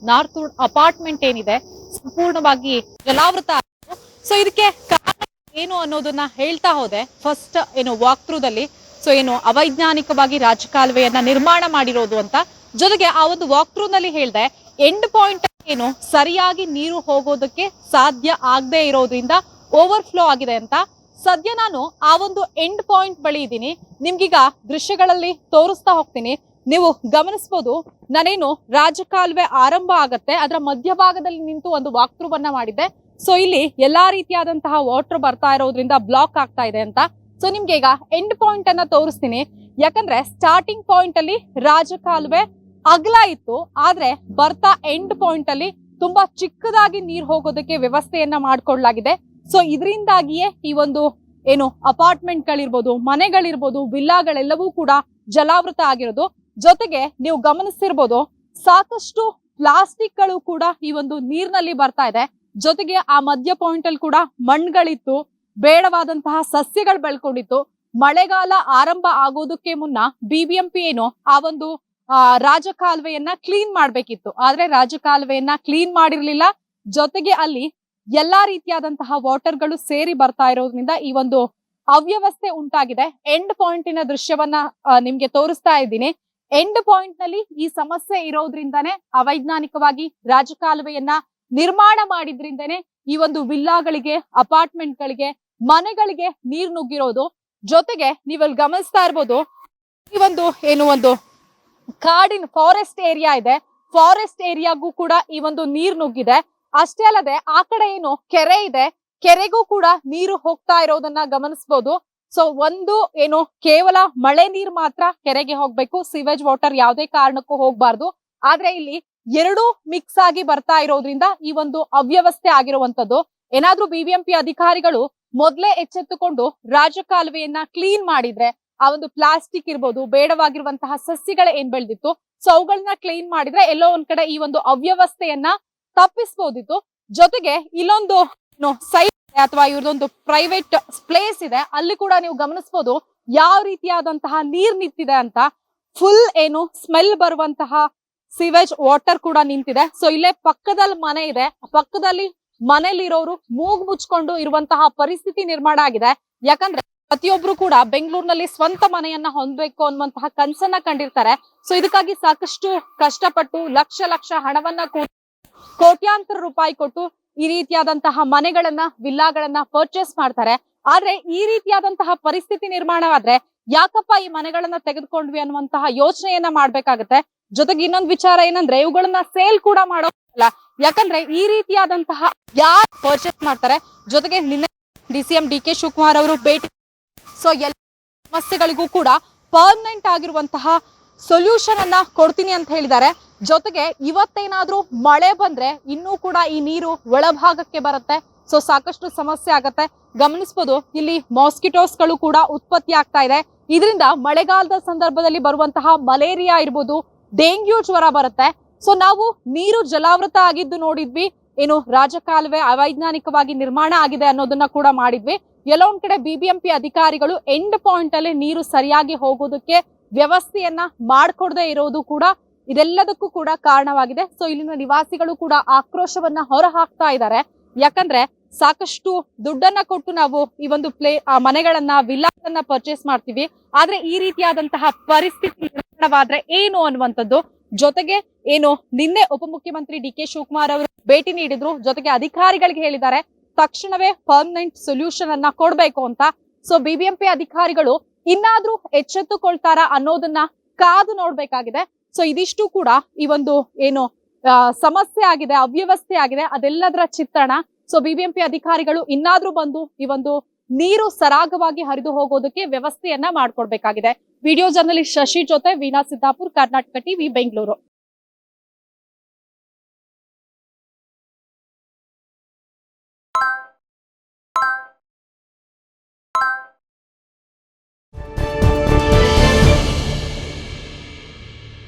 North wood apartment ಏನಿದೆ ಸಂಪೂರ್ಣವಾಗಿ ಜಲಾವೃತ ಆಗಿತ್ತು. ಸೊ ಇದಕ್ಕೆ ಕಾರಣ ಏನು ಅನ್ನೋದನ್ನ ಹೇಳ್ತಾ ಹೋದೆ ಫಸ್ಟ್ ವಾಕ್ ಥ್ರೂದಲ್ಲಿ. ಸೊ ಅವೈಜ್ಞಾನಿಕವಾಗಿ ರಾಜಕಾಲುವೆಯನ್ನ ನಿರ್ಮಾಣ ಮಾಡಿರೋದು ಅಂತ, ಜೊತೆಗೆ ಆ ಒಂದು ವಾಕ್ ಥ್ರೂ ನಲ್ಲಿ ಹೇಳ್ದೆ ಎಂಡ್ ಪಾಯಿಂಟ್ ಸರಿಯಾಗಿ ನೀರು ಹೋಗೋದಕ್ಕೆ ಸಾಧ್ಯ ಆಗದೆ ಇರೋದ್ರಿಂದ ಓವರ್ಫ್ಲೋ ಆಗಿದೆ ಅಂತ. ಸದ್ಯ ನಾನು ಆ ಒಂದು ಎಂಡ್ ಪಾಯಿಂಟ್ ಬಳಿ ಇದ್ದೀನಿ, ನಿಮ್ಗೀಗ ದೃಶ್ಯಗಳಲ್ಲಿ ತೋರಿಸ್ತಾ ಹೋಗ್ತೀನಿ. ನೀವು ಗಮನಿಸಬಹುದು, ನಾನೇನು ರಾಜಕಾಲುವೆ ಆರಂಭ ಆಗತ್ತೆ ಅದರ ಮಧ್ಯಭಾಗದಲ್ಲಿ ನಿಂತು ಒಂದು ವಾಕ್ ಥ್ರೂ ಅನ್ನ ಮಾಡಿದ್ದೆ. ಸೊ ಇಲ್ಲಿ ಎಲ್ಲಾ ರೀತಿಯಾದಂತಹ ವಾಟರ್ ಬರ್ತಾ ಇರೋದ್ರಿಂದ ಬ್ಲಾಕ್ ಆಗ್ತಾ ಇದೆ ಅಂತ. ಸೊ ನಿಮ್ಗೆ ಈಗ ಎಂಡ್ ಪಾಯಿಂಟ್ ಅನ್ನ ತೋರಿಸ್ತೀನಿ. ಯಾಕಂದ್ರೆ ಸ್ಟಾರ್ಟಿಂಗ್ ಪಾಯಿಂಟ್ ಅಲ್ಲಿ ರಾಜಕಾಲುವೆ ಅಗಲ ಇತ್ತು, ಆದ್ರೆ ಬರ್ತಾ ಎಂಡ್ ಪಾಯಿಂಟ್ ಅಲ್ಲಿ ತುಂಬಾ ಚಿಕ್ಕದಾಗಿ ನೀರು ಹೋಗೋದಕ್ಕೆ ವ್ಯವಸ್ಥೆಯನ್ನ ಮಾಡ್ಕೊಳ್ಳಲಾಗಿದೆ. ಸೊ ಇದರಿಂದಾಗಿಯೇ ಈ ಒಂದು ಅಪಾರ್ಟ್ಮೆಂಟ್ ಗಳಿರ್ಬೋದು, ಮನೆಗಳಿರ್ಬೋದು, ವಿಲ್ಲಾಗಳೆಲ್ಲವೂ ಕೂಡ ಜಲಾವೃತ ಆಗಿರೋದು. ಜೊತೆಗೆ ನೀವು ಗಮನಿಸಿರ್ಬೋದು, ಸಾಕಷ್ಟು ಪ್ಲಾಸ್ಟಿಕ್ ಗಳು ಕೂಡ ಈ ಒಂದು ನೀರಿನಲ್ಲಿ ಬರ್ತಾ ಇದೆ. ಜೊತೆಗೆ ಆ ಮಧ್ಯ ಪಾಯಿಂಟ್ ಅಲ್ಲಿ ಕೂಡ ಮಣ್ಗಳಿತ್ತು, ಬೇಡವಾದಂತಹ ಸಸ್ಯಗಳು ಬೆಳ್ಕೊಂಡಿತ್ತು. ಮಳೆಗಾಲ ಆರಂಭ ಆಗೋದಕ್ಕೆ ಮುನ್ನ BBMP ಆ ಒಂದು ರಾಜಕಾಲುವೆಯನ್ನ ಕ್ಲೀನ್ ಮಾಡ್ಬೇಕಿತ್ತು, ಆದ್ರೆ ರಾಜಕಾಲುವೆಯನ್ನ ಕ್ಲೀನ್ ಮಾಡಿರ್ಲಿಲ್ಲ. ಜೊತೆಗೆ ಅಲ್ಲಿ ಎಲ್ಲಾ ರೀತಿಯಾದಂತಹ ವಾಟರ್ ಗಳು ಸೇರಿ ಬರ್ತಾ ಇರೋದ್ರಿಂದ ಈ ಒಂದು ಅವ್ಯವಸ್ಥೆ ಉಂಟಾಗಿದೆ. ಎಂಡ್ ಪಾಯಿಂಟಿನ ದೃಶ್ಯವನ್ನ ನಿಮ್ಗೆ ತೋರಿಸ್ತಾ ಇದ್ದೀನಿ. ಎಂಡ್ ಪಾಯಿಂಟ್ ನಲ್ಲಿ ಈ ಸಮಸ್ಯೆ ಇರೋದ್ರಿಂದಾನೇ ಅವೈಜ್ಞಾನಿಕವಾಗಿ ರಾಜಕಾಲುವೆಯನ್ನ ನಿರ್ಮಾಣ ಮಾಡಿದ್ರಿಂದನೇ ಈ ಒಂದು ವಿಲ್ಲಾಗಳಿಗೆ, ಅಪಾರ್ಟ್ಮೆಂಟ್ ಗಳಿಗೆ, ಮನೆಗಳಿಗೆ ನೀರ್ ನುಗ್ಗಿರೋದು. ಜೊತೆಗೆ ನೀವಲ್ಲಿ ಗಮನಿಸ್ತಾ ಇರ್ಬೋದು, ಈ ಒಂದು ಕಾಡಿನ ಫಾರೆಸ್ಟ್ ಏರಿಯಾ ಇದೆ, ಫಾರೆಸ್ಟ್ ಏರಿಯಾಗೂ ಕೂಡ ಈ ಒಂದು ನೀರ್ ನುಗ್ಗಿದೆ. ಅಷ್ಟೇ ಅಲ್ಲದೆ ಆ ಕಡೆ ಕೆರೆ ಇದೆ, ಕೆರೆಗೂ ಕೂಡ ನೀರು ಹೋಗ್ತಾ ಇರೋದನ್ನ ಗಮನಿಸಬಹುದು. ಸೊ ಕೇವಲ ಮಳೆ ನೀರ್ ಮಾತ್ರ ಕೆರೆಗೆ ಹೋಗ್ಬೇಕು, ಸಿವೇಜ್ ವಾಟರ್ ಯಾವುದೇ ಕಾರಣಕ್ಕೂ ಹೋಗ್ಬಾರ್ದು. ಆದ್ರೆ ಇಲ್ಲಿ ಎರಡೂ ಮಿಕ್ಸ್ ಆಗಿ ಬರ್ತಾ ಇರೋದ್ರಿಂದ ಈ ಒಂದು ಅವ್ಯವಸ್ಥೆ ಆಗಿರುವಂತದ್ದು. ಏನಾದ್ರೂ BBMP ಅಧಿಕಾರಿಗಳು ಮೊದ್ಲೇ ಎಚ್ಚೆತ್ತುಕೊಂಡು ರಾಜಕಾಲುವೆಯನ್ನ ಕ್ಲೀನ್ ಮಾಡಿದ್ರೆ, ಆ ಒಂದು ಪ್ಲಾಸ್ಟಿಕ್ ಇರ್ಬೋದು, ಬೇಡವಾಗಿರುವಂತಹ ಸಸ್ಯಗಳ ಏನ್ ಬೆಳೆದಿತ್ತು, ಸೊ ಅವುಗಳನ್ನ ಕ್ಲೀನ್ ಮಾಡಿದ್ರೆ ಎಲ್ಲೋ ಒಂದ್ ಕಡೆ ಈ ಒಂದು ಅವ್ಯವಸ್ಥೆಯನ್ನ ತಪ್ಪಿಸಬಹುದಿತ್ತು. ಜೊತೆಗೆ ಇಲ್ಲೊಂದು ಸೈಟ್ ಅಥವಾ ಇವ್ರದೊಂದು ಪ್ರೈವೇಟ್ ಪ್ಲೇಸ್ ಇದೆ, ಅಲ್ಲಿ ಕೂಡ ನೀವು ಗಮನಿಸಬಹುದು ಯಾವ ರೀತಿಯಾದಂತಹ ನೀರ್ ನಿಂತಿದೆ ಅಂತ. ಫುಲ್ ಸ್ಮೆಲ್ ಬರುವಂತಹ ಸಿವೇಜ್ ವಾಟರ್ ಕೂಡ ನಿಂತಿದೆ. ಸೊ ಇಲ್ಲೇ ಪಕ್ಕದಲ್ಲಿ ಮನೆ ಇದೆ, ಪಕ್ಕದಲ್ಲಿ ಮನೆಯಲ್ಲಿರೋರು ಮೂಗು ಮುಚ್ಕೊಂಡು ಇರುವಂತಹ ಪರಿಸ್ಥಿತಿ ನಿರ್ಮಾಣ ಆಗಿದೆ. ಯಾಕಂದ್ರೆ ಪ್ರತಿಯೊಬ್ರು ಕೂಡ ಬೆಂಗಳೂರಿನಲ್ಲಿ ಸ್ವಂತ ಮನೆಯನ್ನ ಹೊಂದಬೇಕು ಅನ್ನುವಂತಹ ಕನಸನ್ನ ಕಂಡಿರ್ತಾರೆ. ಸೊ ಇದಕ್ಕಾಗಿ ಸಾಕಷ್ಟು ಕಷ್ಟಪಟ್ಟು ಲಕ್ಷ ಹಣವನ್ನ ಕೋಟ್ಯಾಂತರ ರೂಪಾಯಿ ಕೊಟ್ಟು ಈ ರೀತಿಯಾದಂತಹ ಮನೆಗಳನ್ನ, ವಿಲ್ಲಾಗಳನ್ನ ಪರ್ಚೇಸ್ ಮಾಡ್ತಾರೆ. ಆದ್ರೆ ಈ ರೀತಿಯಾದಂತಹ ಪರಿಸ್ಥಿತಿ ನಿರ್ಮಾಣವಾದ್ರೆ ಯಾಕಪ್ಪ ಈ ಮನೆಗಳನ್ನ ತೆಗೆದುಕೊಂಡ್ವಿ ಅನ್ನುವಂತಹ ಯೋಚನೆಯನ್ನ ಮಾಡ್ಬೇಕಾಗತ್ತೆ. ಜೊತೆಗೆ ಇನ್ನೊಂದು ವಿಚಾರ ಏನಂದ್ರೆ, ಇವುಗಳನ್ನ ಸೇಲ್ ಕೂಡ ಮಾಡೋಲ್ಲ. ಯಾಕಂದ್ರೆ ಈ ರೀತಿಯಾದಂತಹ ಯಾರು ಪರ್ಚೇಸ್ ಮಾಡ್ತಾರೆ. ಜೊತೆಗೆ ನಿನ್ನೆ DCM DK ಶಿವಕುಮಾರ್ ಅವರು ಭೇಟಿ, ಸೊ ಎಲ್ಲ ಸಮಸ್ಯೆಗಳಿಗೂ ಕೂಡ ಪರ್ಮನೆಂಟ್ ಆಗಿರುವಂತಹ ಸೊಲ್ಯೂಷನ್ ಅನ್ನ ಕೊಡ್ತೀನಿ ಅಂತ ಹೇಳಿದ್ದಾರೆ. ಜೊತೆಗೆ ಇವತ್ತೇನಾದ್ರೂ ಮಳೆ ಬಂದ್ರೆ ಇನ್ನೂ ಕೂಡ ಈ ನೀರು ಒಳಭಾಗಕ್ಕೆ ಬರುತ್ತೆ. ಸೊ ಸಾಕಷ್ಟು ಸಮಸ್ಯೆ ಆಗತ್ತೆ. ಗಮನಿಸಬಹುದು, ಇಲ್ಲಿ ಮಾಸ್ಕಿಟೋಸ್ ಗಳು ಕೂಡ ಉತ್ಪತ್ತಿ ಆಗ್ತಾ ಇದೆ. ಇದರಿಂದ ಮಳೆಗಾಲದ ಸಂದರ್ಭದಲ್ಲಿ ಬರುವಂತಹ ಮಲೇರಿಯಾ ಇರ್ಬೋದು, ಡೆಂಗ್ಯೂ ಜ್ವರ ಬರುತ್ತೆ. ಸೊ ನಾವು ನೀರು ಜಲಾವೃತ ಆಗಿದ್ದು ನೋಡಿದ್ವಿ, ರಾಜಕಾಲುವೆ ಅವೈಜ್ಞಾನಿಕವಾಗಿ ನಿರ್ಮಾಣ ಆಗಿದೆ ಅನ್ನೋದನ್ನ ಕೂಡ ಮಾಡಿದ್ವಿ. ಎಲ್ಲೋ ಒಂದ್ ಕಡೆ BBMP ಅಧಿಕಾರಿಗಳು ಎಂಡ್ ಪಾಯಿಂಟ್ ಅಲ್ಲಿ ನೀರು ಸರಿಯಾಗಿ ಹೋಗೋದಕ್ಕೆ ವ್ಯವಸ್ಥೆಯನ್ನ ಮಾಡ್ಕೊಡದೆ ಇರೋದು ಕೂಡ ಇದೆಲ್ಲದಕ್ಕೂ ಕೂಡ ಕಾರಣವಾಗಿದೆ. ಸೊ ಇಲ್ಲಿನ ನಿವಾಸಿಗಳು ಕೂಡ ಆಕ್ರೋಶವನ್ನ ಹೊರ ಹಾಕ್ತಾ ಇದ್ದಾರೆ. ಯಾಕಂದ್ರೆ ಸಾಕಷ್ಟು ದುಡ್ಡನ್ನ ಕೊಟ್ಟು ನಾವು ಈ ಒಂದು ಮನೆಗಳನ್ನ, ವಿಲ್ಲಾಗಳನ್ನ ಪರ್ಚೇಸ್ ಮಾಡ್ತೀವಿ, ಆದ್ರೆ ಈ ರೀತಿಯಾದಂತಹ ಪರಿಸ್ಥಿತಿ ನಿರ್ಮಾಣವಾದ್ರೆ ಏನು ಅನ್ನುವಂಥದ್ದು. ಜೊತೆಗೆ ನಿನ್ನೆ ಉಪಮುಖ್ಯಮಂತ್ರಿ DK ಶಿವಕುಮಾರ್ ಅವರು ಭೇಟಿ ನೀಡಿದ್ರು. ಜೊತೆಗೆ ಅಧಿಕಾರಿಗಳಿಗೆ ಹೇಳಿದ್ದಾರೆ ತಕ್ಷಣವೇ ಪರ್ಮನೆಂಟ್ ಸೊಲ್ಯೂಷನ್ ಅನ್ನ ಕೊಡ್ಬೇಕು ಅಂತ. ಸೊ BBMP ಅಧಿಕಾರಿಗಳು ಇನ್ನಾದ್ರೂ ಎಚ್ಚೆತ್ತುಕೊಳ್ತಾರ ಅನ್ನೋದನ್ನ ಕಾದು ನೋಡ್ಬೇಕಾಗಿದೆ. ಸೊ ಇದಿಷ್ಟು ಕೂಡ ಈ ಒಂದು ಸಮಸ್ಯೆ ಆಗಿದೆ, ಅವ್ಯವಸ್ಥೆ ಆಗಿದೆ, ಅದೆಲ್ಲದರ ಚಿತ್ರಣ. ಸೊ BBMP ಅಧಿಕಾರಿಗಳು ಇನ್ನಾದ್ರೂ ಬಂದು ಈ ಒಂದು ನೀರು ಸರಾಗವಾಗಿ ಹರಿದು ಹೋಗೋದಕ್ಕೆ ವ್ಯವಸ್ಥೆಯನ್ನ ಮಾಡ್ಕೊಡ್ಬೇಕಾಗಿದೆ. ವಿಡಿಯೋ ಜರ್ನಲಿಸ್ಟ್ ಶಶಿ ಜೊತೆ ವೀಣಾ ಸಿದ್ದಾಪುರ್, ಕರ್ನಾಟಕ ಟಿವಿ, ಬೆಂಗಳೂರು.